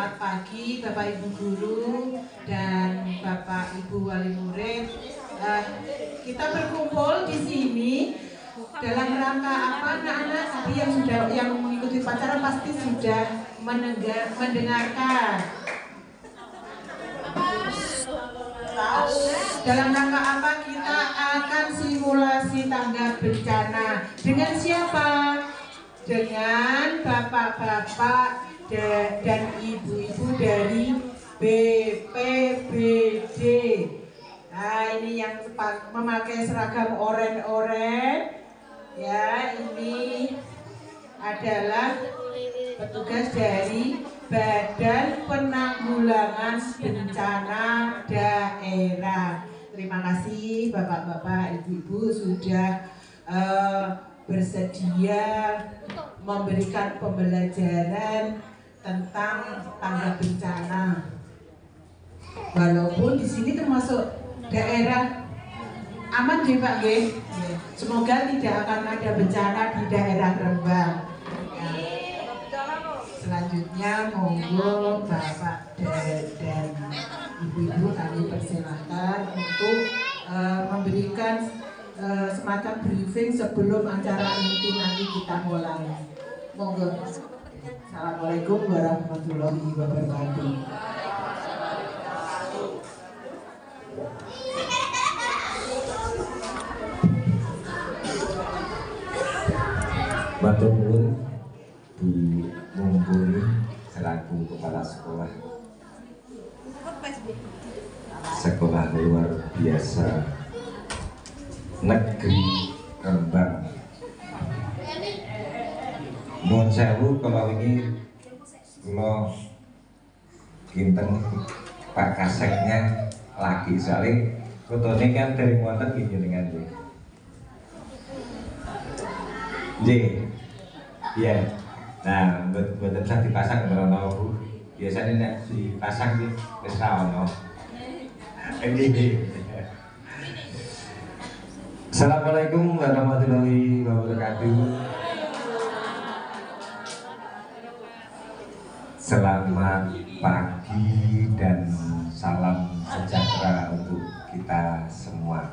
Selamat pagi Bapak Ibu Guru dan Bapak Ibu Wali Murid. Kita berkumpul di sini dalam rangka apa? Anak-anak tadi yang mengikuti upacara pasti sudah mendengarkan. Dalam rangka apa kita akan simulasi tanggap bencana? Dengan siapa? Dengan bapak-bapak dan ibu-ibu dari BPBD. Nah, ini yang memakai seragam oranye-oranye. Ya, ini adalah petugas dari Badan Penanggulangan Bencana Daerah. Terima kasih bapak-bapak, ibu-ibu sudah bersedia memberikan pembelajaran tentang tanggap bencana. Walaupun di sini termasuk daerah aman ya Pak G. Semoga tidak akan ada bencana di daerah Rembang. Selanjutnya monggo Bapak dan Ibu-ibu kami persilahkan untuk memberikan semacam briefing sebelum acara inti nanti kita mulai. Monggo. Assalamualaikum warahmatullahi wabarakatuh. Matur nuwun Bu Mumpuni selaku kepala sekolah luar biasa negeri Rembang. Nuwun sewu kalau ini kinten Pak Kaseknya lagi soalnya fotonya kan dari wonten gini dengan iya. Nah, buat bisa dipasang karena Bu. Biasanya nek dipasang di wis ra ono. Assalamualaikum warahmatullahi wabarakatuh. Selamat pagi dan salam sejahtera untuk kita semua.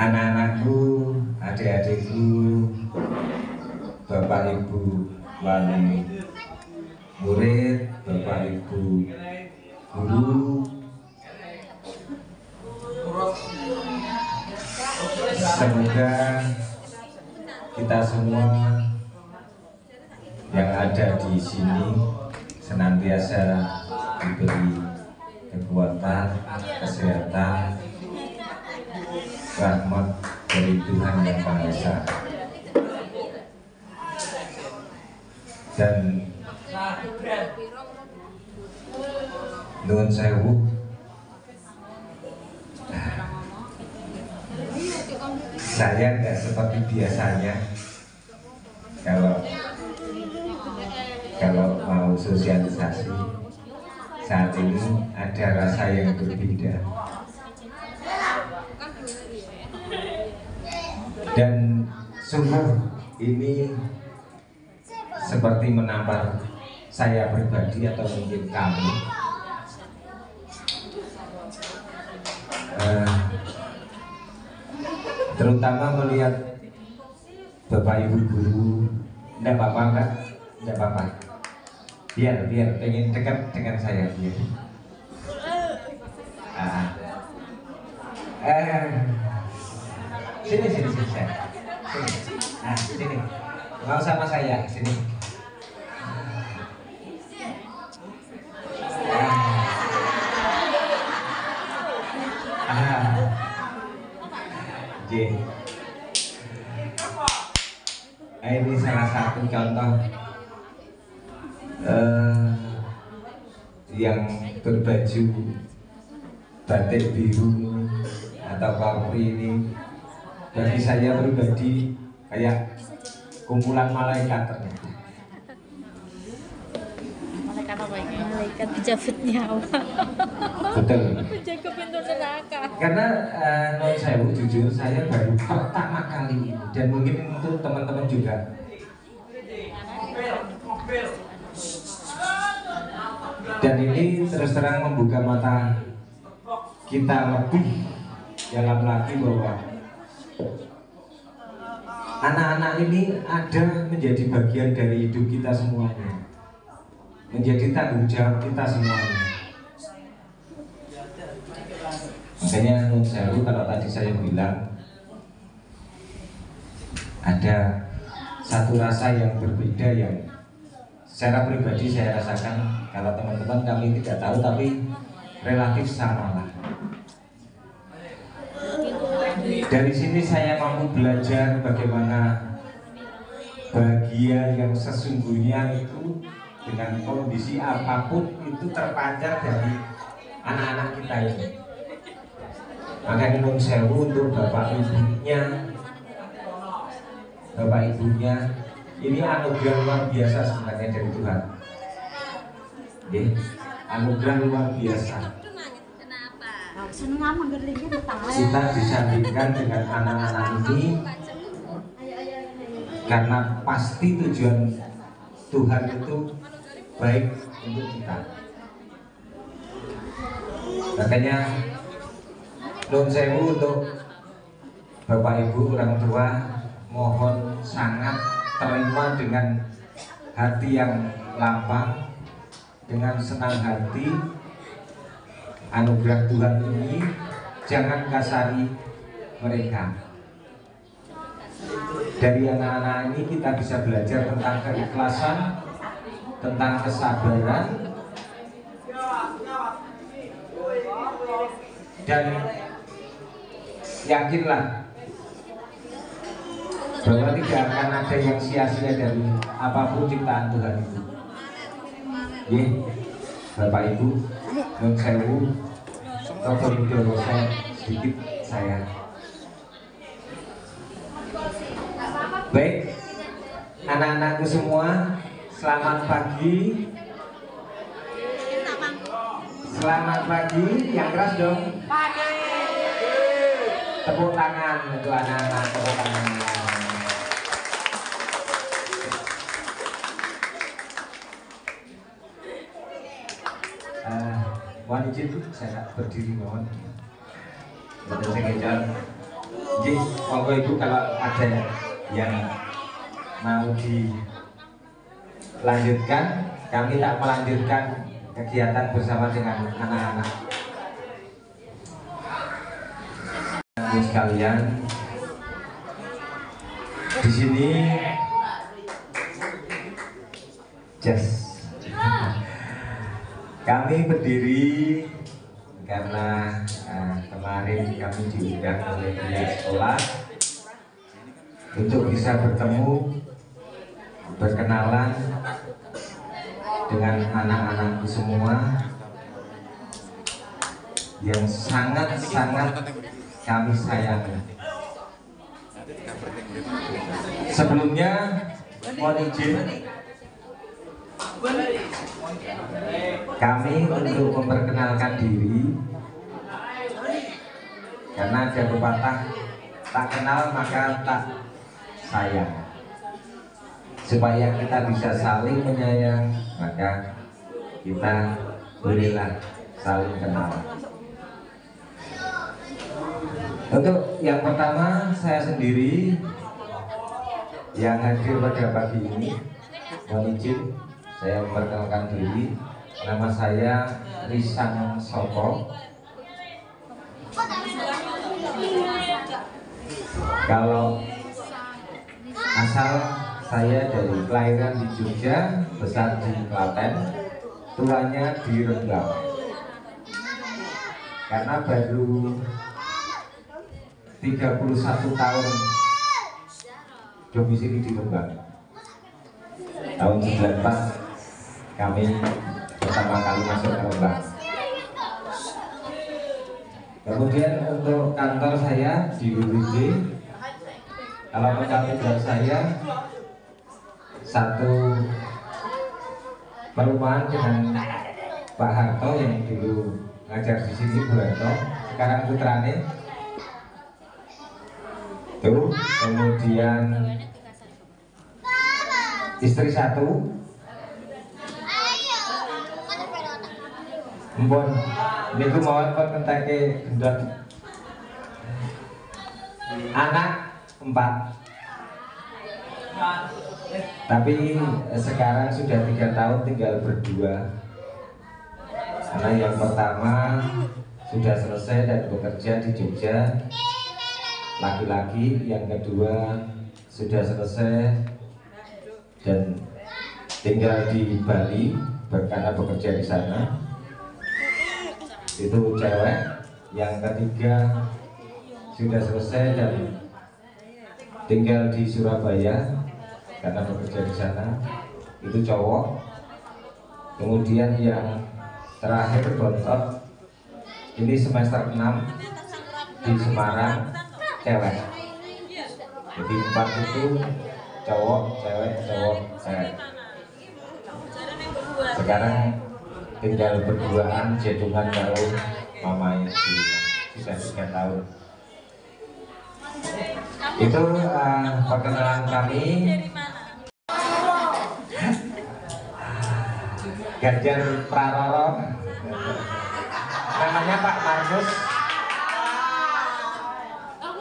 Anak-anakku, adik-adikku, Bapak Ibu Wali Murid, Bapak Ibu Guru, semoga kita semua yang ada di sini senantiasa diberi kekuatan, kesehatan, rahmat dari Tuhan Yang Maha Esa. Dan nuwun sewu, saya nggak seperti biasanya kalau mau sosialisasi. Saat ini ada rasa yang berbeda dan sungguh ini seperti menampar saya pribadi atau mungkin kami, terutama melihat Bapak Ibu Guru. Enggak apa-apa enggak? Enggak apa-apa. Biar pengen dekat dengan saya biar. Sini saya. Sini. Nah, sini. Mau sama saya sini. Ini salah satu contoh yang berbaju batik biru atau kapri ini bagi saya pribadi kayak kumpulan malaikat ternyata. Malaikat apa ini? Malaikat penjabat nyawa. Betul. Penjaga pintu neraka. Karena non saya jujur saya baru pertama kali dan mungkin untuk teman-teman juga Dan ini terus terang membuka mata kita lebih dalam lagi bahwa anak-anak ini ada menjadi bagian dari hidup kita semuanya, menjadi tanggung jawab kita semuanya. Makanya nun sewu, kalau tadi saya bilang ada satu rasa yang berbeda yang secara pribadi saya rasakan. Kalau teman-teman kami tidak tahu, tapi relatif sama lah. Dari sini saya mampu belajar bagaimana bahagia yang sesungguhnya itu dengan kondisi apapun itu terpancar dari anak-anak kita ini. Makanya nun sewu untuk bapak ibunya ini anugerah luar biasa sebenarnya dari Tuhan. Anugerah luar biasa. Kita disandingkan dengan anak-anak ini karena pasti tujuan Tuhan itu baik untuk kita. Makanya nun sewu untuk bapak ibu orang tua, mohon sangat terima dengan hati yang lapang, dengan senang hati anugerah Tuhan ini. Jangan kasari mereka. Dari anak-anak ini kita bisa belajar tentang keikhlasan, tentang kesabaran, dan yakinlah bahwa tidak akan ada yang sia-sia dari apapun ciptaan Tuhan itu. Bapak Ibu, nun sewu, sedikit saya. Baik, anak-anakku semua, selamat pagi. Selamat pagi, yang keras dong. Tepuk tangan untuk anak-anak, tepuk tangan. Mohon izin saya berdiri, mohon. Betul saya kejar. Jadi, Bapak Ibu kalau ada yang mau dilanjutkan, kami tak melanjutkan kegiatan bersama dengan anak-anak. Sekalian, di sini kami berdiri karena kemarin kami diundang oleh pihak sekolah untuk bisa bertemu, berkenalan dengan anak-anakku semua yang sangat-sangat kami sayangi. Sebelumnya mohon izin kami untuk memperkenalkan diri, karena ada pepatah tak kenal maka tak sayang. Supaya kita bisa saling menyayang, maka kita berilah saling kenal. Untuk yang pertama, saya sendiri yang hadir pada pagi ini. Mohon izin saya memperkenalkan diri. Nama saya Risang Soko. Kalau asal saya dari kelahiran di Jogja, besar di Klaten, tuanya di Rembang. Karena baru 31 tahun domisili di Rembang. Tahun 94 kami pertama kali masuk ke Rembang. Kemudian untuk kantor saya di UBJ, kalau kantor saya satu perumahan dengan Pak Harto yang dulu ngajar di sini, Bu Harto, sekarang putrane. Tuh, kemudian istri satu, Mpun, niku mawon pun ngenteke gendot. Anak 4. Tapi sekarang sudah 3 tahun tinggal berdua. Anak yang pertama sudah selesai dan bekerja di Jogja, laki-laki. Yang kedua sudah selesai dan tinggal di Bali karena bekerja di sana. Itu cewek. Yang ketiga sudah selesai dan tinggal di Surabaya karena bekerja di sana. Itu cowok. Kemudian yang terakhir bontot, ini semester 6 di Semarang, cewek. Jadi 4 itu cowok, cewek, cowok, cewek. Sekarang tinggal berduaan jedungan kalau mamanya di rumah. Sudah 3 tahun. Itu perkenalan kami. Ganjar Praroro, namanya Pak Markus.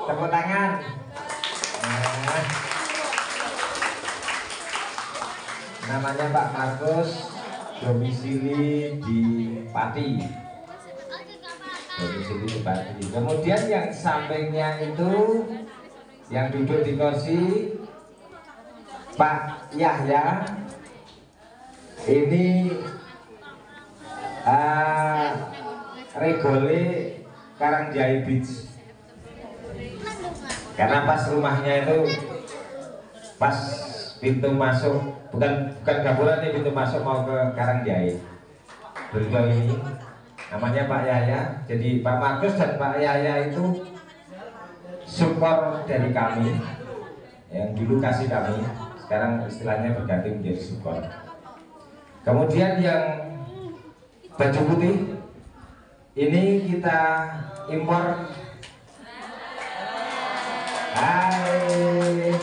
Tepuk tangan. Namanya Pak Markus, domisili di Pati. Domisili di Pati. Kemudian yang sampingnya itu, yang duduk di kursi, Pak Yahya. Ini Regole Karangjai Beach. Karena pas rumahnya itu pas pintu masuk, bukan gapura nih, pintu masuk mau ke Karangjai. Beliau ini namanya Pak Yahya. Jadi Pak Markus dan Pak Yahya itu support dari kami, yang dulu kasih kami, sekarang istilahnya berganti menjadi support. Kemudian yang baju putih ini kita impor. Hai,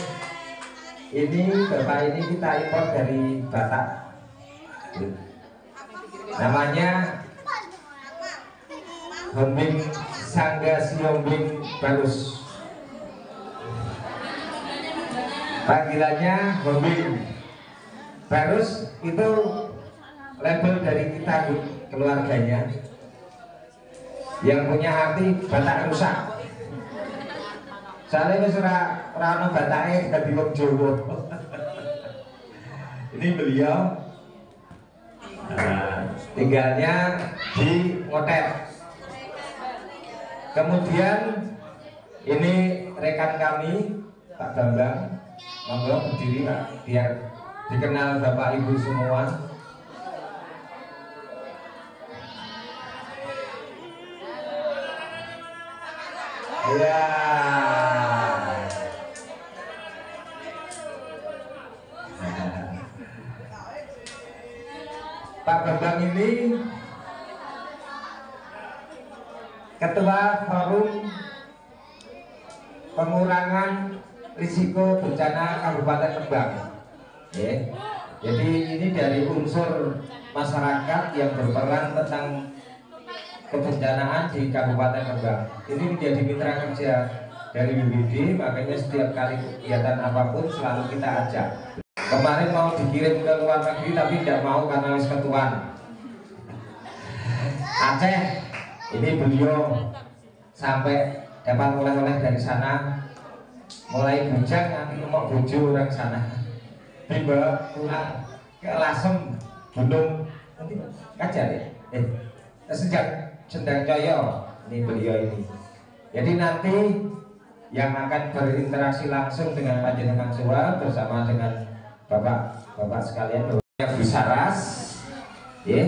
ini bapak ini kita impor dari Batak. Namanya Hembing Sangga Siombing Balus. Panggilannya Hembing. Balus itu label dari kita keluarganya, yang punya arti Batak rusak. Soalnya wis ora ono batake dadi wong Jawa. Ini beliau tinggalnya di Ngotet. Kemudian ini rekan kami Pak Bambang, monggo berdiri Pak biar dikenal Bapak Ibu semua. Ya, Pak Bambang ini Ketua Forum Pengurangan Risiko Bencana Kabupaten Rembang. Ya. Jadi ini dari unsur masyarakat yang berperan tentang kebencanaan di Kabupaten Rembang. Ini menjadi mitra kerja dari BPD, makanya setiap kali kegiatan apapun selalu kita ajak. Kemarin mau dikirim ke luar negeri tapi tidak mau karena wis ketuan. Aceh, ini beliau sampai dapat oleh-oleh dari sana, mulai bujang nanti mau bojo orang sana. Tiba pulang ke Lasem, Gunung nanti Kajar ya. Sejak Sendang Coyo, ini beliau ini. Jadi nanti yang akan berinteraksi langsung dengan panjenengan semua bersama dengan bapak sekalian, Bapak Bu Saras, ya.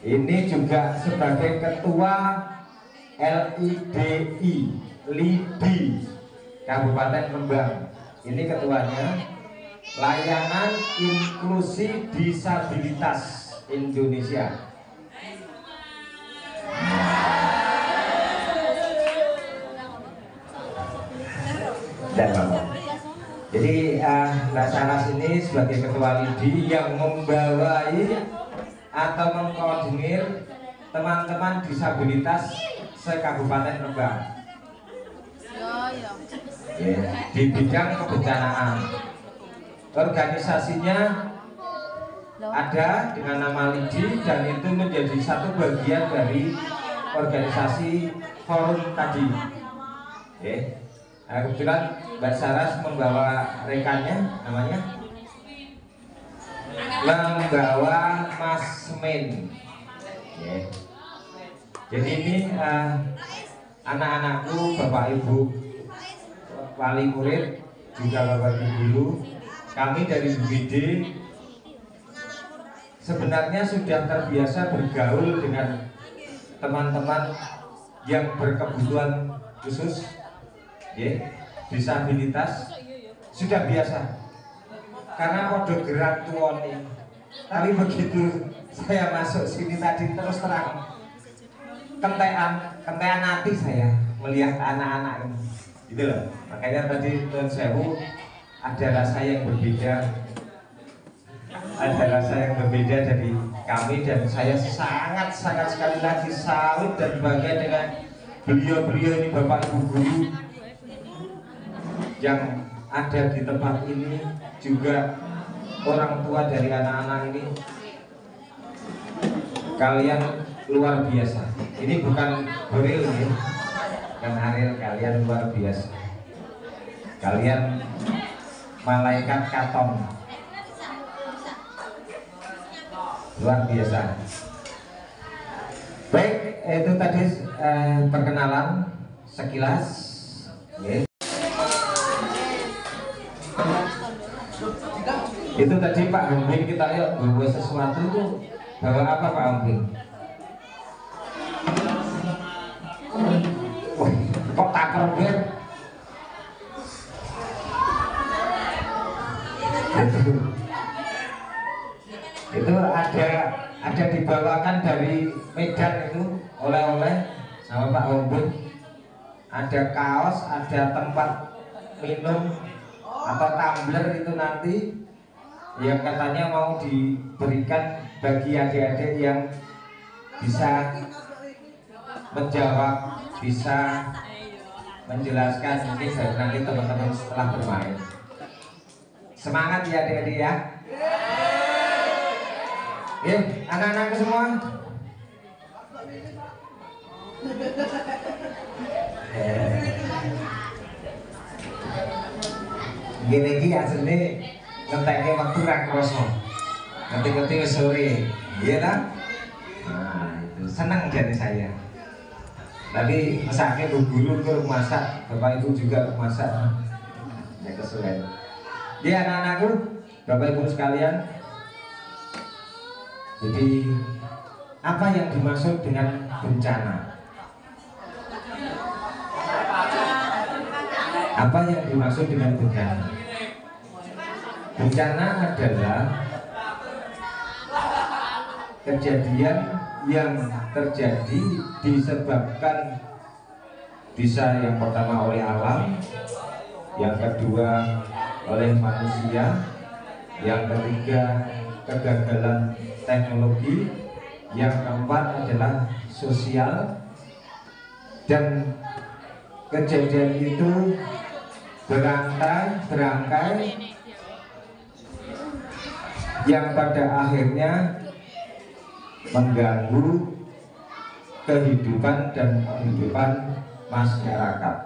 Ini juga sebagai ketua LIDI Kabupaten Rembang. Ini ketuanya, Layanan Inklusi Disabilitas Indonesia. Dan Bapak. Jadi Mbak Saras ini sebagai ketua LIDI yang membawai atau mengkoordinir teman-teman disabilitas se-Kabupaten Rembang. Di bidang kebencanaan. Organisasinya ada dengan nama LIDI dan itu menjadi satu bagian dari organisasi forum tadi. Nah, kebetulan Mbak Saras membawa rekannya, namanya membawa Mas Min. Jadi ini anak-anakku, Bapak Ibu wali murid, juga Bapak Ibu guru, kami dari BPD sebenarnya sudah terbiasa bergaul dengan teman-teman yang berkebutuhan khusus, disabilitas, sudah biasa karena kode gerak tuon ini. Tapi begitu saya masuk sini tadi, terus terang kentean hati saya melihat anak-anak ini, gitu loh. Makanya tadi Tuan Sewu ada rasa yang berbeda, dari kami, dan saya sangat sekali lagi salut dan bangga dengan beliau-beliau ini, Bapak Ibu guru yang ada di tempat ini, juga orang tua dari anak-anak ini. Kalian luar biasa. Ini bukan Boril ya, bukan Ariel, kalian luar biasa. Kalian malaikat katon, luar biasa. Baik, itu tadi perkenalan sekilas. Itu tadi Pak Humping, kita lihat bawa sesuatu itu. Bawa apa Pak Humping? Wah, kok taker ber? Itu ada dibawakan dari Medan itu oleh-oleh sama Pak Humping. Ada kaos, ada tempat minum atau tumbler itu nanti yang katanya mau diberikan bagi adik-adik yang bisa menjawab, bisa menjelaskan mungkin dari nanti teman-teman setelah bermain. Semangat ya adik-adik ya. Anak-anakku semua. Gini aslinya ngeteknya waktu rak kosong, ngetik-ngetik sore, iya kan? Nah, itu senang jadi saya. Tapi masaknya bu guru ke masak, Bapak Ibu juga masak, ya kesulitan. Ya anak-anakku, Bapak Ibu sekalian. Jadi apa yang dimaksud dengan bencana? Apa yang dimaksud dengan bencana? Bencana adalah kejadian yang terjadi disebabkan bisa yang pertama oleh alam, yang kedua oleh manusia, yang ketiga kegagalan teknologi, yang keempat adalah sosial, dan kejadian itu berangkai yang pada akhirnya mengganggu kehidupan dan kehidupan masyarakat.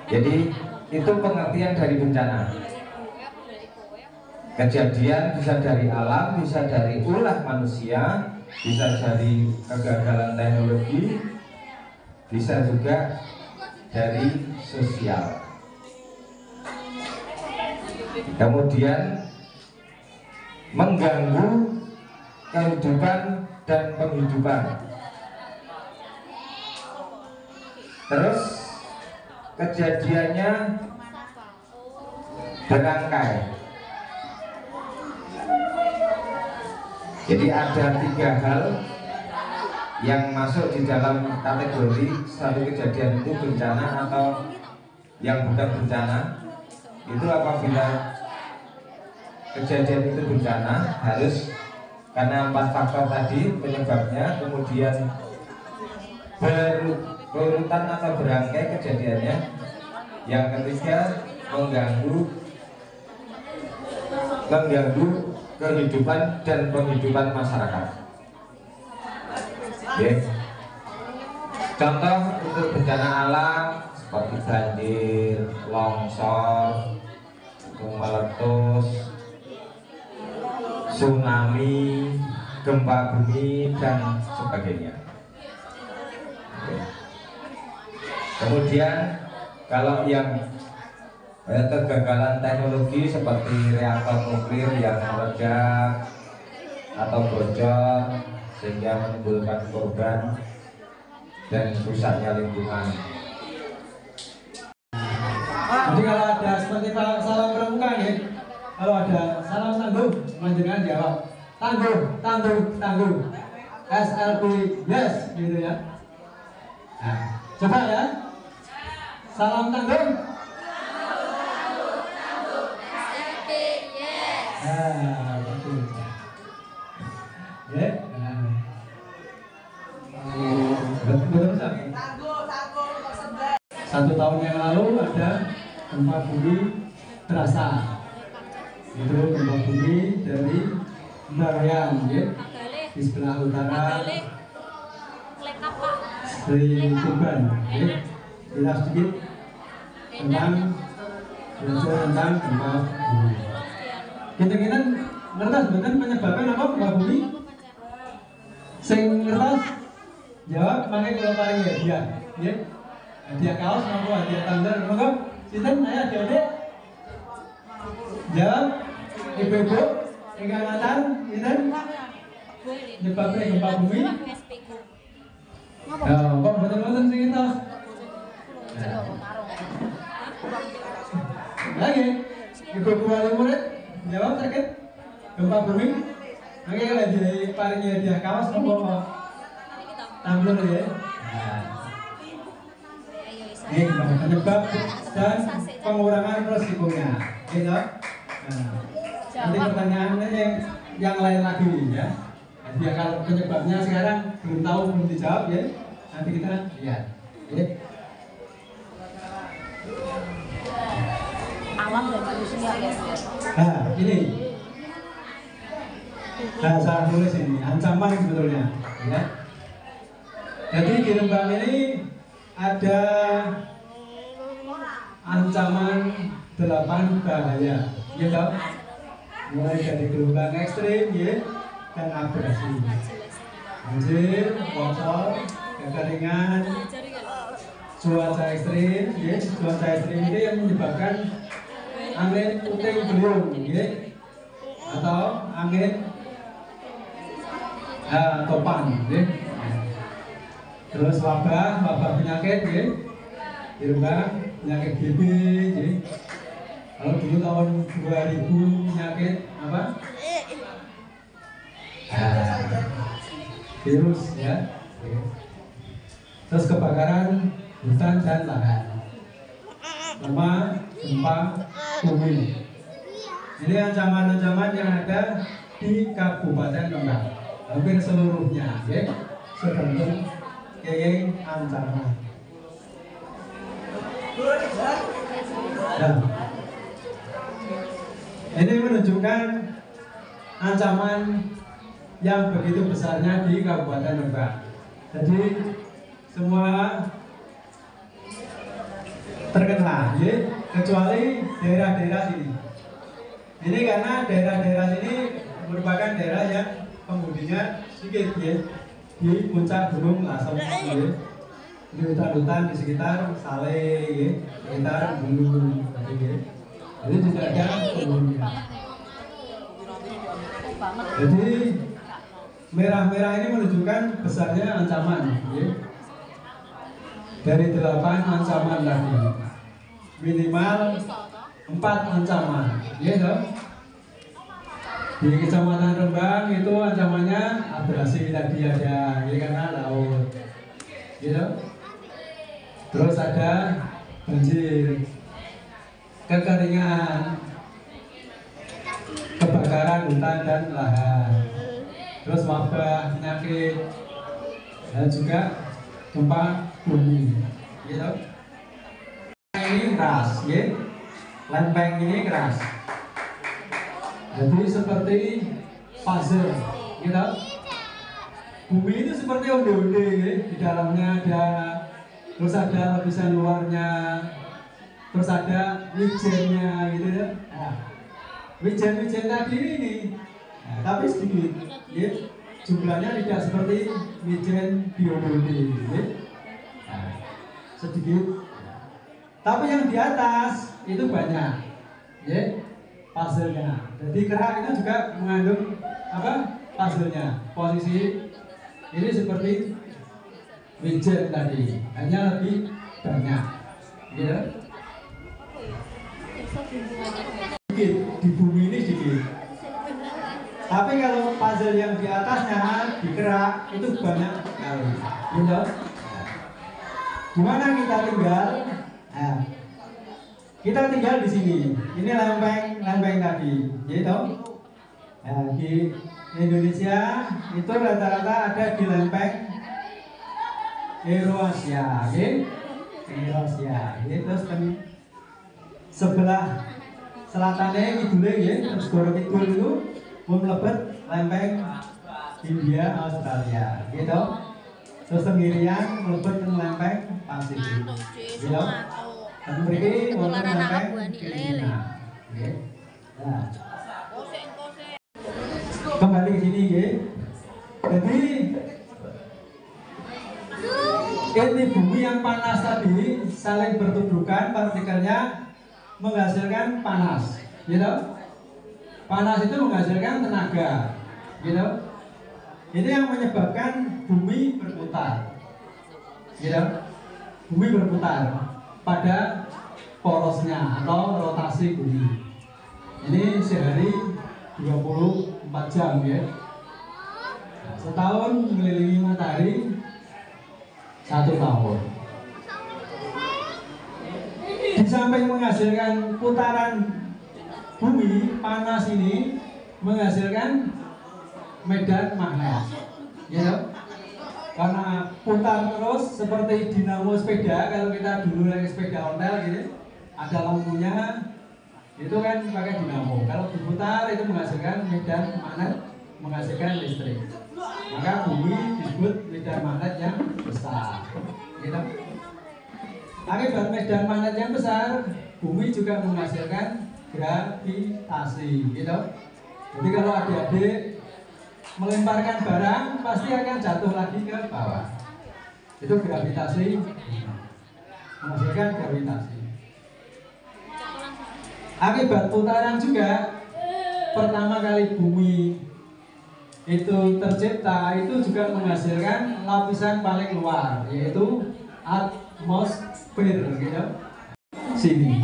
Jadi itu pengertian dari bencana. Kejadian bisa dari alam, bisa dari ulah manusia, bisa dari kegagalan teknologi, bisa juga dari sosial. Kemudian mengganggu kehidupan dan penghidupan. Terus kejadiannya berangkai. Jadi ada 3 hal yang masuk di dalam kategori satu kejadian itu bencana atau yang bukan bencana. Itu apabila kejadian itu bencana harus karena 4 faktor tadi penyebabnya, kemudian berurutan atau berangkai kejadiannya. Yang ketiga, mengganggu kehidupan dan penghidupan masyarakat. Oke. Contoh untuk bencana alam seperti banjir, longsor, gunung meletus, tsunami, gempa bumi, dan sebagainya. Oke. Kemudian kalau yang kegagalan teknologi seperti reaktor nuklir yang meledak atau bocor sehingga menimbulkan korban dan rusaknya lingkungan. Jadi kalau ada seperti salam pramuka ya, kalau ada salam tangguh, panjenengan jawab tangguh, tangguh, tangguh. SLB yes gitu ya. Nah, coba ya. Salam tangguh. Nah, betul. Ya. Betul. 1 tahun yang lalu ada gempa bumi terasa. Itu gempa bumi dari Bayan, ya, di sebelah utara dari Tuban. Ya. Jelas sedikit tentang gempa bumi. Kita ngertas bener penyebabnya apa gempa bumi? Sing ngertas jawab pakai kalau paling ya, ya. Hadiah kaos mampu hadiah tanda, monggo. Sinten ayo adik-adik. Jawab ibu-ibu ingkang ngaten sinten? Nyebabnya gempa bumi. Kok mboten-mboten sing ngertos? Lagi ibu-ibu wali murid jawab terkait gempa bumi. Oke, lagi paling hadiah kaos apa tumbler ya. Ini penyebab dan pengurangan resikonya, gitu. Nanti pertanyaannya yang lain lagi ya. Jadi kalau penyebabnya sekarang belum tahu, belum dijawab ya. Nanti kita lihat. Ya. Alam dan manusia ya. Nah, ini. Nah, saya tulis ini ancaman sebetulnya, ya. Jadi di Rembang ini ada ancaman 8 bahaya, gitu. Mulai dari gelombang ekstrim, ya, dan abrasi, banjir, longsor, kekeringan, cuaca ekstrim, ya. Cuaca ekstrim ini yang menyebabkan angin puting beliung, ya, atau angin topan, ya. Terus wabah penyakit, ya. Di Rembang penyakit TB, ya. Kalau dulu tahun 2000 penyakit apa? Virus, ya. Terus kebakaran hutan dan lahan, sama gempa bumi. Ini ancaman-ancaman yang ada di Kabupaten Rembang, hampir seluruhnya, ya. Sebentuk kayaknya ancaman. Nah, ini menunjukkan ancaman yang begitu besarnya di Kabupaten Rembang. Jadi semua terkena, ya, kecuali daerah-daerah sini. Ini karena daerah-daerah sini merupakan daerah yang penghuninya sedikit, ya, di puncak Gunung Lasem, ya. Di hutan-hutan di sekitar Sale, ya, sekitar Bulu, ya. Jadi tidak ada penghuninya. Jadi merah-merah ini menunjukkan besarnya ancaman, ya. Dari 8 ancaman tadi, minimal 4 ancaman, ya, toh. Di Kecamatan Rembang itu ancamannya abrasi tadi ada, ya, karena laut, gitu. Terus ada banjir, kekeringan, kebakaran hutan dan lahan, terus wabah, penyakit, dan juga gempa bumi, gitu. Ini keras, ya. Lempeng ini keras. Jadi seperti puzzle, gitu. Bumi itu seperti onde-onde, ya. Di dalamnya ada, terus ada lapisan luarnya, terus ada wijennya, gitu ya. Nah, wijen-wijen tadi ini, nah, tapi sedikit, ya. Jumlahnya tidak seperti wijen di onde-onde, ya. Nah, sedikit. Tapi yang di atas itu banyak, ya, puzzle-nya. Jadi kerak itu juga mengandung apa? Puzzle-nya. Posisi ini seperti wijen tadi, hanya lebih banyak, ya. Sedikit di bumi ini sedikit. Tapi kalau puzzle yang di atasnya dikerak itu banyak sekali, gitu. Di mana kita tinggal? Nah, kita tinggal di sini. Ini lempeng tadi, gitu. Nah, di Indonesia itu rata-rata ada di lempeng Eurasia, gitu. Eurasia, gitu. Terus sebelah selatannya kidulnya, gitu. Terus Goro Kidul itu melebet lempeng India, Australia, gitu. Terus kirian melebet ke lempeng Pasifik, gitu. Dan beri wonten lempeng Filipina. Nah, kembali ke sini, ya. Jadi ini bumi yang panas tadi saling bertuburkan, partikelnya menghasilkan panas, gitu. Panas itu menghasilkan tenaga, gitu. Ini yang menyebabkan bumi berputar, gitu. Bumi berputar pada porosnya atau rotasi bumi. Ini sehari 24 jam, ya. Nah, setahun mengelilingi matahari 1 tahun. Di samping menghasilkan putaran bumi, panas ini menghasilkan medan magnet, ya. Karena putar terus seperti dinamo sepeda. Kalau kita dulu naik sepeda ontel gitu, ada lampunya, itu kan pakai dinamo. Kalau diputar itu menghasilkan medan magnet, menghasilkan listrik. Maka bumi disebut medan magnet yang besar, gitu. Akibat medan magnet yang besar, bumi juga menghasilkan gravitasi, gitu. Jadi kalau adik-adik melemparkan barang pasti akan jatuh lagi ke bawah. Itu gravitasi, menghasilkan gravitasi. Akibat putaran juga, pertama kali bumi itu tercipta itu juga menghasilkan lapisan paling luar, yaitu atmosfer, gitu. Sini.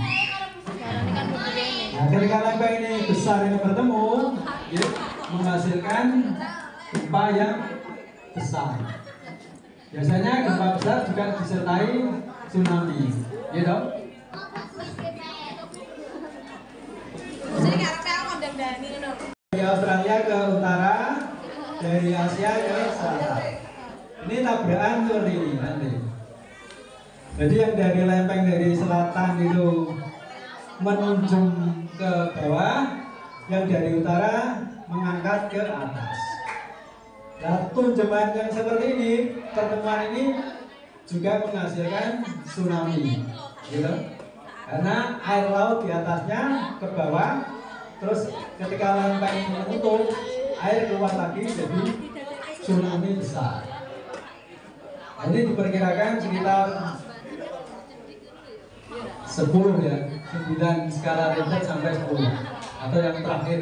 Nah, ketika lempeng ini besar ini bertemu, ya, menghasilkan gempa yang besar. Biasanya gempa besar juga disertai tsunami, gitu. Dari Australia ke utara, dari Asia ke selatan. Ini tabrakan seperti ini nanti. Jadi yang dari lempeng dari selatan itu menunjuk ke bawah, yang dari utara mengangkat ke atas. Nah, tunjukan yang seperti ini, pertemuan ini juga menghasilkan tsunami, gitu. Karena air laut di atasnya ke bawah, terus ketika lempeng menutup, air keluar lagi jadi tsunami besar. Nah, ini diperkirakan sekitar 10 ya, 9 skala Richter sampai 10 atau yang terakhir.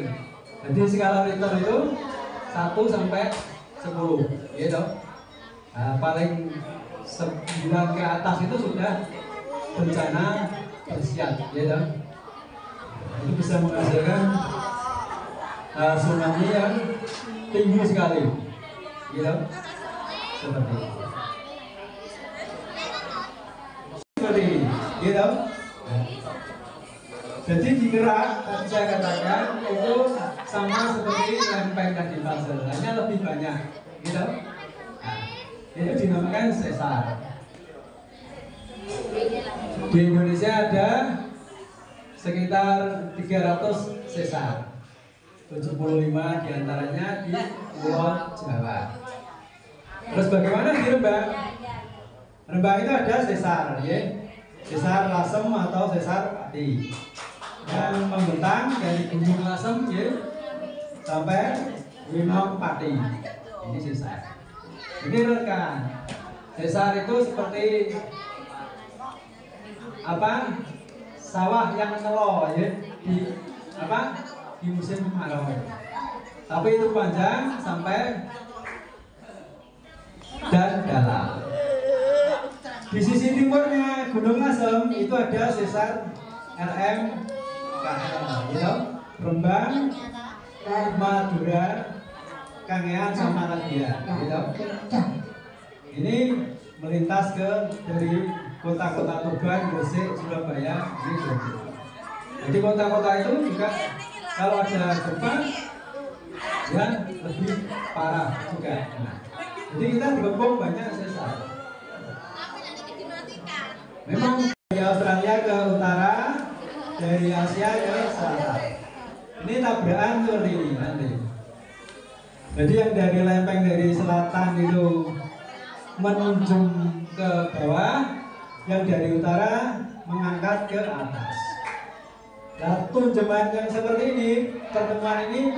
Jadi skala Richter itu 1 sampai 10, gitu. Nah, paling 9 ke atas itu sudah bencana tersiap, gitu. Itu bisa menghasilkan tsunami yang tinggi sekali, gitu. Seperti ini. Seperti ini, gitu. Jadi dikerak tadi saya katakan itu sama seperti lempeng tadi puzzle, hanya lebih banyak, gitu. Nah, itu dinamakan sesar. Di Indonesia ada sekitar 300 sesar, 75 diantaranya di Pulau Jawa. Terus bagaimana di Rembang? Rembang itu ada sesar, ya, sesar Lasem atau sesar Pati, yang membentang dari Gunung Lasem, ya, sampai Gunung Pati. Ini sesar. Ini rekan, sesar itu seperti apa? Sawah yang nelo, ya, di apa? Di musim kemarau. Tapi itu panjang sampai dan dalam. Di sisi timurnya Gunung Lasem itu ada sesar RMKL, gitu. Rembang, Madura, Kangean, sama Nadia, gitu. Ini melintas ke dari kota-kota Tuban, Gresik, Surabaya, ini Jogja. Jadi kota-kota itu juga kalau ada gempa ya lebih parah juga. Nah, jadi kita digempung banyak sesar. Memang dari Australia ke utara, dari Asia ke selatan. Ini tabrakan tuh ini nanti. Jadi yang dari lempeng dari selatan itu menunjuk ke bawah, yang dari utara mengangkat ke atas. Nah, tunjukan yang seperti ini, pertemuan ini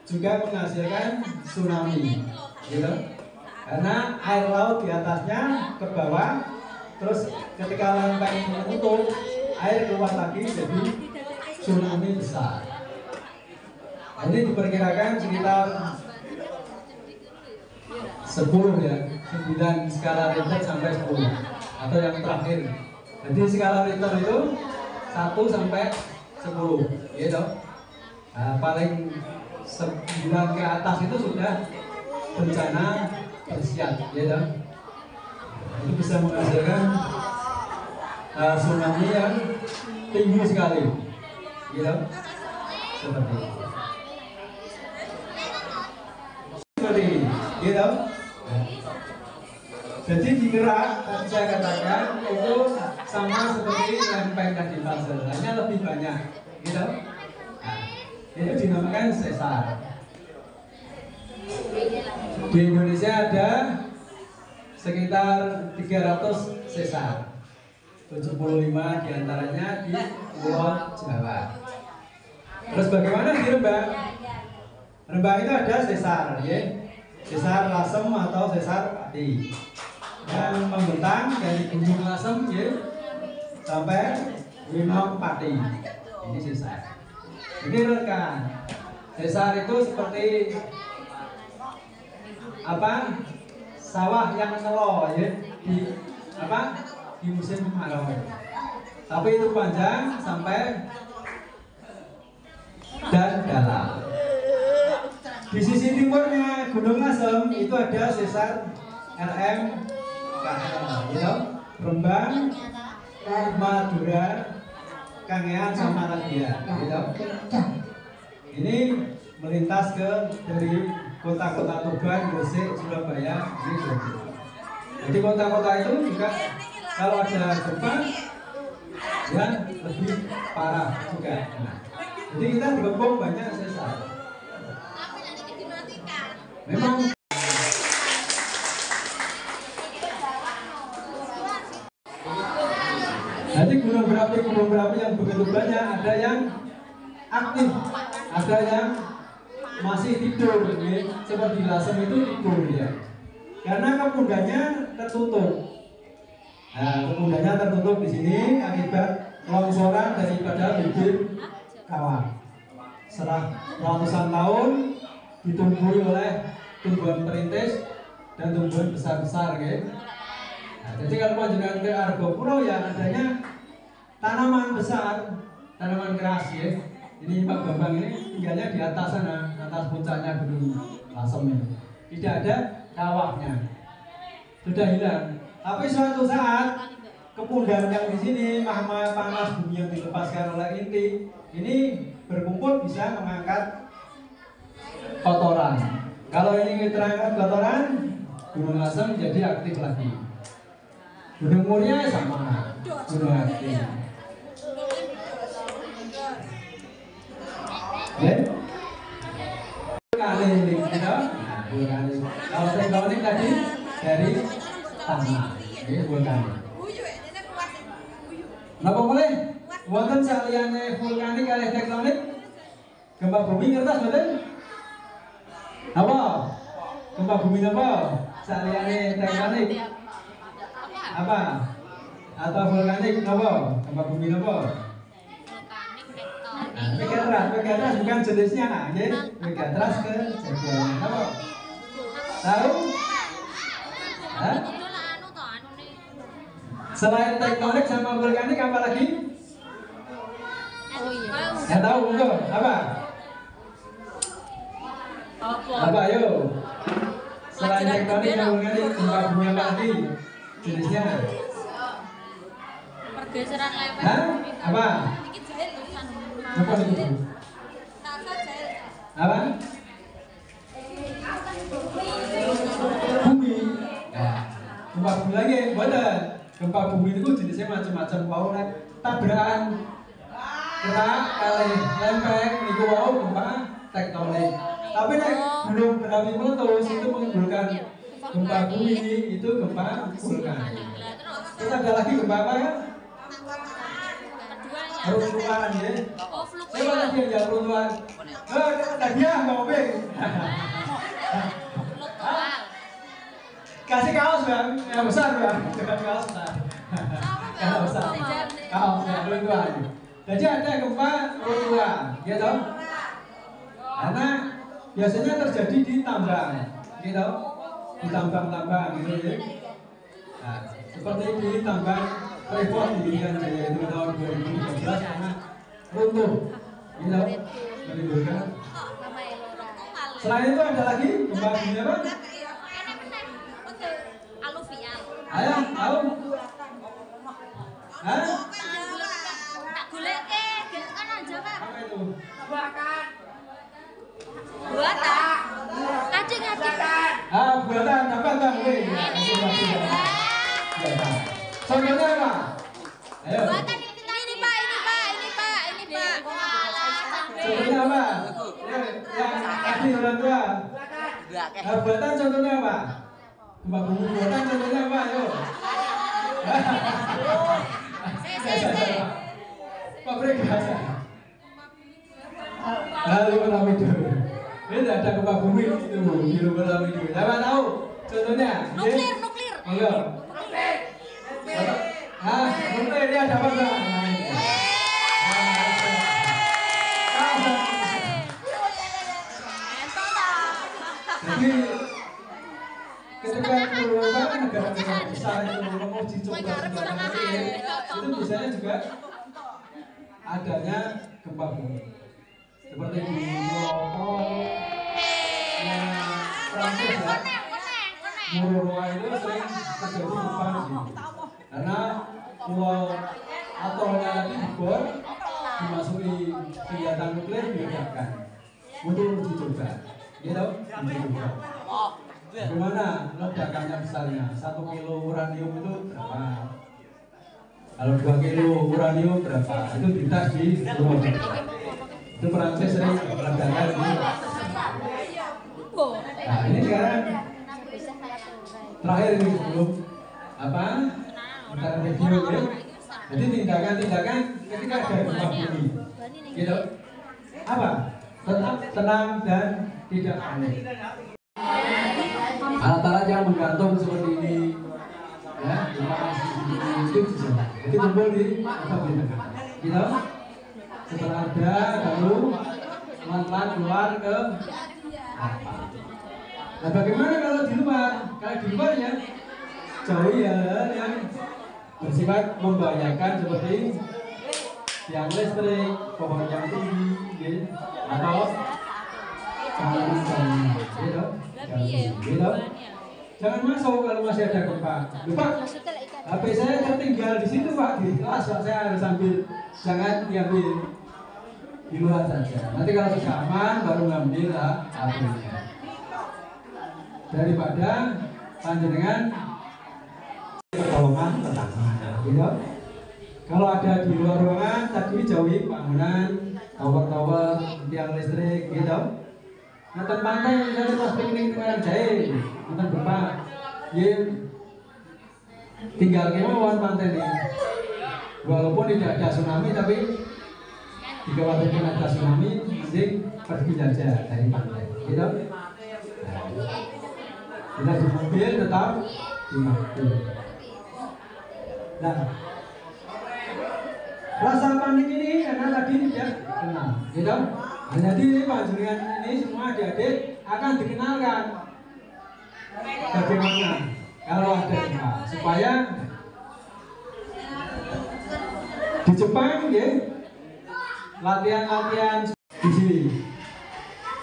juga menghasilkan tsunami, gitu. Karena air laut di atasnya ke bawah, terus ketika lempeng menutup, air keluar lagi jadi tsunami besar. Nah, ini diperkirakan sekitar 10 ya, 9 skala Richter sampai 10 atau yang terakhir. Jadi skala Richter itu 1 sampai 10, gitu. Nah, paling 9 ke atas itu sudah bencana bersiap, gitu. Itu bisa menghasilkan tsunami yang tinggi sekali, gitu. Seperti ini. Seperti ini, gitu. Jadi dikerak tadi saya katakan itu sama seperti lempeng tadi puzzle, hanya lebih banyak, gitu. Nah, itu dinamakan sesar. Di Indonesia ada sekitar 300 sesar, 75 diantaranya di Pulau Jawa. Terus bagaimana di Rembang? Rembang itu ada sesar, ya, sesar Lasem atau sesar Pati, yang membentang dari Gunung Lasem, ya, sampai Gunung Pati. Ini sesar. Ini rekan, sesar itu seperti apa? Sawah yang nelo, ya, di apa? Di musim kemarau. Tapi itu panjang sampai dan dalam. Di sisi timurnya Gunung Lasem itu ada sesar RMKL, gitu. Rembang, Madura, Kangean, sama Nadia, gitu. Ini melintas ke dari kota-kota Tuban, Gresik, Surabaya, ini Jogja. Jadi kota-kota itu juga kalau ada gempa ya lebih parah juga. Nah, jadi kita digempung banyak sesar. Memang jadi gunung berapi yang begitu banyak, ada yang aktif, ada yang masih tidur, ya. Seperti Lasem itu tidur ya, karena kemudiannya tertutup. Nah, kemudiannya tertutup di sini akibat longsoran daripada bibir kawah. Setelah ratusan tahun ditumbuhi oleh tumbuhan perintis dan tumbuhan besar-besar, gitu. Nah, jadi kalau panjenengan ke Argopuro ya adanya tanaman besar, tanaman keras, ya. Ini Pak Bambang ini tinggalnya di atas sana, atas puncaknya Gunung Lasem ini. Tidak ada kawahnya, sudah hilang. Tapi suatu saat kepundan yang di sini, mahma panas bumi yang dilepaskan oleh inti ini berkumpul bisa mengangkat kotoran. Kalau ini terangkat kotoran, gunung asam jadi aktif lagi. Gunung Muria sama, gunung aktif. Vulkanik, vulkanik. Kalau tektonik tadi dari tanah, ini vulkanik. Napa boleh? Wonten saliyane vulkanik kalih tektonik, gempa bumi ngertos mboten? Apa? Gempa bumi napa? Saliyane tektonik. Apa? Atau vulkanik napa? Gempa bumi napa? Megatrust bukan jenisnya, nggih. Megatrust ke jagoannya napa? Tahu? Hah? Selain tektonik sama vulkanik apa lagi? Oh iya. Ya tahu enggak? Apa? Apa ayo? Selain tektonik sama vulkanik, gempa bumi apa lagi? Jenisnya? Pergeseran lepek. Hah? Apa? Apa itu? Apa? Bumi. Ya. Gempa bumi lagi, betul. Gempa bumi itu jenisnya macam-macam. Mau tabrakan kerak kali lempeng itu mau gempa tektonik. Tapi nek gunung berapi meletus itu menimbulkan gempa bumi, itu gempa vulkanik. Terus ada lagi gempa apa ya? Runtuhan ya. Siapa lagi yang jawab runtuhan? Tadi ya Mbak Openg. Kasih kaos bang, yang besar bang, jangan kaos besar. Kaos besar, kaos yang runtuhan. Jadi ada gempa runtuhan, gitu. Karena biasanya terjadi di tambang, gitu. Di tambang-tambang, gitu ya. Nah, seperti di tambang Freeport di Irian Jaya itu tahun 2013 karena runtuh, gitu. Menimbulkan. Selain itu ada lagi gempa bumi apa? Ayo, tahu? Hah? Tak goleke, kan aja, Pak. Apa itu? Buatan. Ngacik. Buatan apa bang? Contohnya apa? Ayo. Buatan ini Pak. Contohnya apa? Yang tadi orang tua. Buatan contohnya apa? Gempa bumi buatan contohnya apa? Ayo. Pabrik gas. Lalu Lamido. Ini ada gempa bumi itu di luar Lamido. Siapa tahu? Contohnya? Nuklir. Ayo. Nuklir dia dapat nggak? Jadi ketika negara-negara besar itu menguji coba senjata nuklir, itu biasanya juga adanya gempa bumi. Seperti di Tiongkok, Prancis ya, Mururoa itu sering terjadi gempa di sini. Karena pulau atolnya tadi dibor, dimasuki senjata nuklir diledakkan untuk uji coba. Gitu, uji coba. Bagaimana ledakannya misalnya 1 kilo uranium itu berapa? Kalau 2 kilo uranium berapa? Itu dites di rumah. Itu Perancis sering ledakan di. Nah ini sekarang terakhir ini sebelum apa? Kita review ya. Jadi tindakan-tindakan ketika ada gempa bumi, gitu. Apa? Tetap tenang dan tidak panik. Alat-alat yang menggantung seperti ini, ya, itu bisa. Jadi kumpul di tempat di tengah, gitu. Setelah ada, lalu pelan-pelan keluar ke apa? Nah, bagaimana kalau di luar? Kalau di luar ya, jauhi hal-hal yang bersifat membahayakan seperti tiang listrik, pohon yang tinggi, gitu, atau jalan-jalan, gitu. Jangan masuk kalau masih ada gempa. Lupa. HP saya tertinggal di situ Pak di kelas, Pak. Saya harus ambil, jangan diambil di luar saja. Nanti kalau sudah aman baru ngambil HP-nya. Daripada panjenengan pertolongan pertama, gitu. Kalau ada di luar ruangan tadi jauhi bangunan, tower-tower, tiang listrik, gitu. Nonton pantai, misalnya pas piknik dengan jahe, nonton gempa, ya tinggal kemauan pantai ini. Walaupun tidak ada tsunami, tapi dikhawatirkan ada tsunami, mending pergi saja dari pantai, gitu. Kita di mobil tetap di mobil. Nah, rasa panik ini karena tadi tidak kenal, gitu. Nah, jadi panjenengan ini semua adik-adik akan dikenalkan bagaimana kalau ada gempa, supaya di Jepang ya latihan-latihan di sini.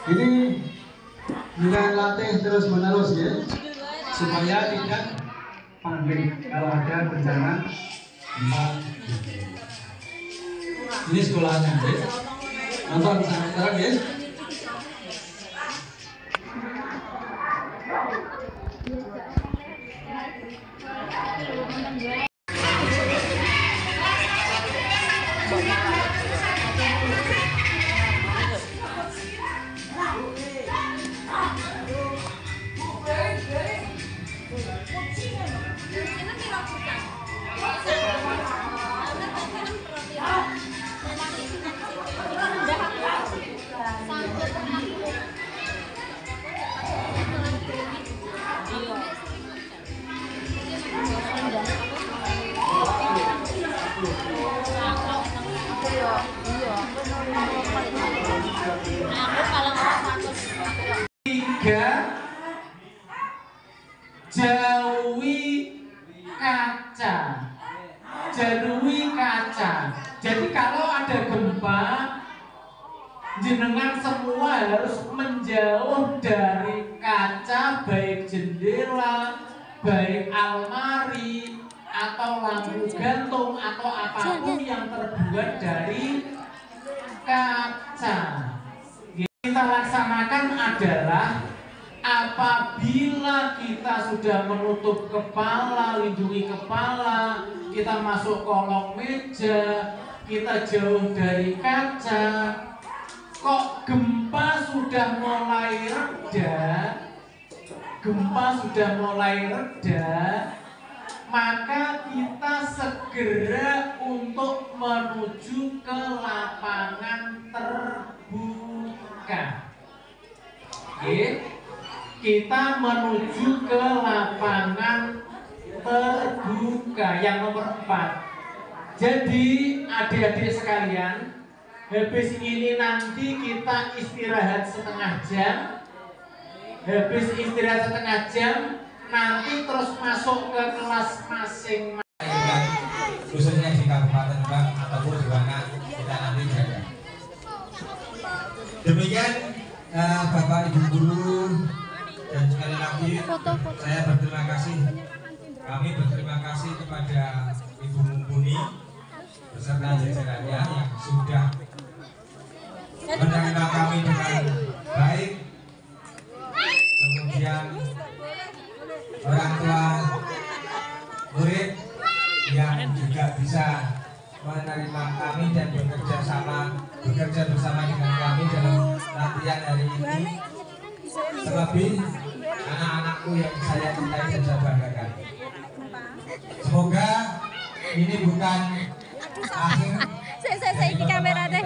Ini dengan latih terus menerus ya, supaya tidak panik kalau ada bencana gempa. Ini sekolahnya ya. Nonton sekarang ya. Tiga, jauhi kaca. Jauhi kaca. Jadi kalau ada gempa, jenengan semua harus menjauh dari kaca, baik jendela, baik almari, atau lampu gantung, atau apapun yang terbuat dari kaca. Kita laksanakan adalah apabila kita sudah menutup kepala, lindungi kepala, kita masuk kolong meja, kita jauh dari kaca. Kok gempa sudah mulai reda, maka kita segera untuk menuju ke lapangan terbuka. Oke, kita menuju ke lapangan terbuka yang nomor 4. Jadi adik-adik sekalian, habis ini nanti kita istirahat setengah jam. Habis istirahat setengah jam, nanti terus masuk ke kelas masing-masing. Khususnya di Kabupaten Demak ataupun di mana kita nanti jaga. Demikian Bapak Ibu Guru, dan sekali lagi saya berterima kasih. Kami berterima kasih kepada Ibu Mumpuni beserta jajarannya yang sudah menerima kami dengan baik. Kemudian orang tua murid yang juga bisa menerima kami dan bekerja bersama dengan kami dalam latihan hari ini. Terlebih anak-anakku yang saya cintai dan saya banggakan. Semoga ini bukan akhir. Saya di kamera teh.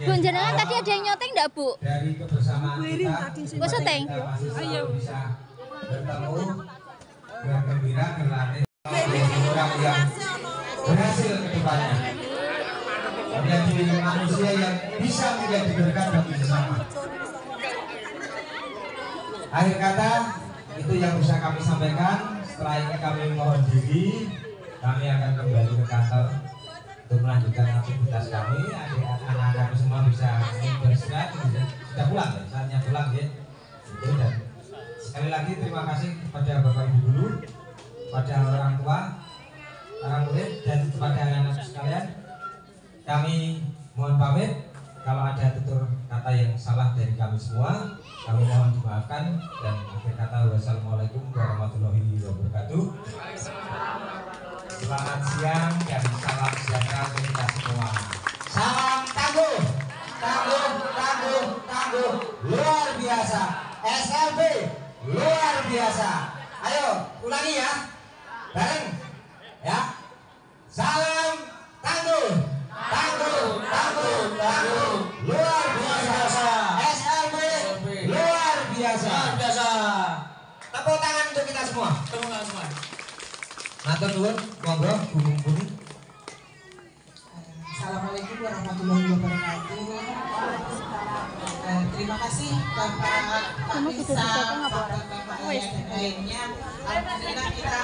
Bu, jenengan tadi ada yang nyoteng enggak, Bu? Dari kebersamaan kita, Bu syuting. ayo bisa bertemu, bergembira, berlatih orang yang berhasil ke depannya, menjadi manusia yang bisa menjadi berkat bagi sesama. Akhir kata itu yang bisa kami sampaikan. Setelah ini kami mohon diri, kami akan kembali ke kantor untuk melanjutkan aktivitas kami. Anak-anak semua bisa beristirahat, sudah pulang ya, saatnya pulang ya. Dan sekali lagi terima kasih kepada Bapak Ibu Guru, pada orang tua, para murid dan kepada anak-anak sekalian, kami mohon pamit. Kalau ada tutur kata yang salah dari kami semua, kami mohon dimaafkan, dan akhir kata wassalamualaikum warahmatullahi wabarakatuh. Selamat siang dan salam sejahtera untuk kita semua. Salam tangguh, tangguh, tangguh, tangguh, luar biasa. SLB luar biasa. Ayo ulangi ya, bareng ya. Salam tangguh, tangguh, tangguh, tangguh, luar biasa. SLB luar biasa. Luar biasa. Tepuk tangan untuk kita semua. Tepuk tangan semua. Matur nuwun, monggo Bu Mumpuni. Assalamualaikum warahmatullahi wabarakatuh. Terima kasih Bapak Bisa, Bapak Ayah dan lainnya. Alhamdulillah kita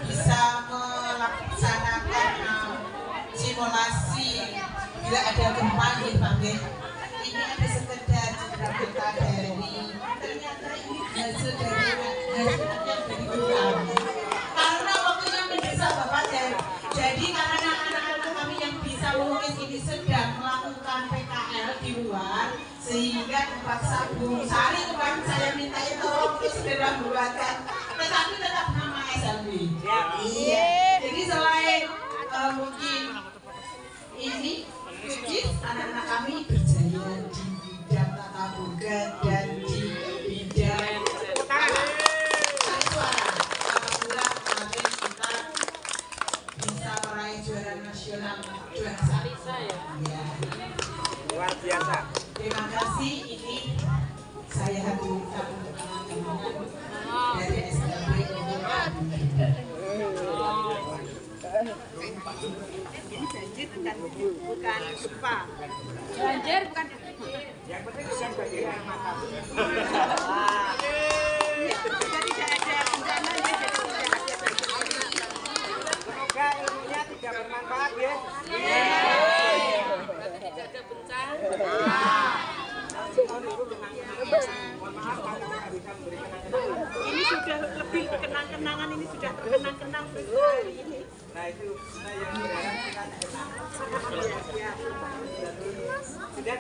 bisa melaksanakan simulasi bila ada gempa nih Pak. Ini ada sekedar cerita dari ternyata ini hasil dari ulang. Karena waktunya mendesak Bapak, jadi karena anak-anak kami yang bisa melukis ini sedang melakukan PKL di luar, sehingga terpaksa Bu Sari kemarin saya minta tolong untuk segera membuatkan, tetapi tetap nama SLB. Iya. Jadi selain mungkin ini lukis, anak-anak kami berjaya di bidang tata boga dan di bidang suara. Alhamdulillah kemarin kita bisa meraih juara nasional, juara satu. Ya. Luar biasa. Terima kasih, ini saya haturkan untuk teman-teman dari SLB untuk ini banjir bukan gempa. Banjir bukan. Yang penting bukan banjir yang mata. Jadi tidak ada bencana ya, jadi tidak ada banjir. Semoga ilmunya tidak bermanfaat ya. Tidak ada bencana. Mohon maaf kalau tidak bisa memberi kenang-kenangan. Ini sudah lebih kenang-kenangan, ini sudah terkenang-kenang hari ini. Nah itu yang berharap kita kenang. Sudah.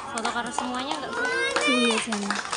Foto karena semuanya enggak boleh.